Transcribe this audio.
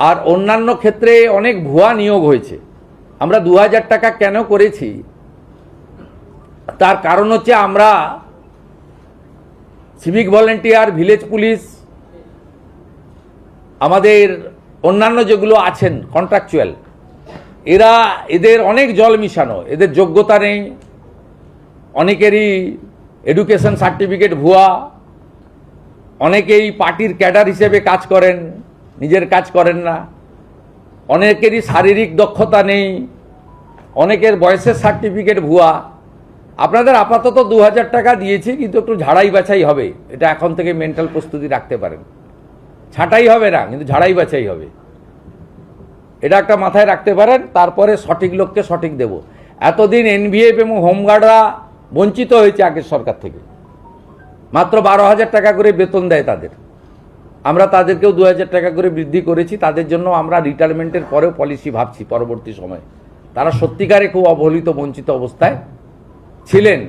আর অন্যান্য ক্ষেত্রে অনেক ভুয়া নিয়োগ হয়েছে। আমরা 2000 টাকা কেন করেছি তার কারণ হচ্ছে আমরা সিভিক ভলেন্টিয়ার, ভিলেজ পুলিশ, আমাদের অন্যান্য যেগুলো আছেন কন্ট্রাকচুয়াল, এদের অনেক জল মিশানো, এদের যোগ্যতা নেই, অনেকেরই এডুকেশন সার্টিফিকেট ভুয়া, অনেকেই পার্টির ক্যাডার হিসেবে কাজ করেন, নিজের কাজ করেন না, অনেকেরই শারীরিক দক্ষতা নেই, অনেকের বয়সের সার্টিফিকেট ভুয়া। আপনাদের আপাতত 2000 টাকা দিয়েছি, কিন্তু একটু ঝাড়াই বাছাই হবে, এটা এখন থেকে মেন্টাল প্রস্তুতি রাখতে পারেন। ছাঁটাই হবে না, কিন্তু ঝাড়াই বাছাই হবে, এটা একটা মাথায় রাখতে পারেন। তারপরে সঠিক লোককে সঠিক দেব। এতদিন এনভিএফ এবং হোমগার্ডরা বঞ্চিত হয়েছে আগের সরকার থেকে, মাত্র 12,000 টাকা করে বেতন দেয় তাদের। আমরা তাদেরকেও 2000 টাকা করে বৃদ্ধি করেছি। তাদের জন্য আমরা রিটায়ারমেন্টের পরেও পলিসি ভাবছি পরবর্তী সময়ে। তারা সত্যিকারে খুব অবহেলিত, বঞ্চিত অবস্থায় ছিলেন।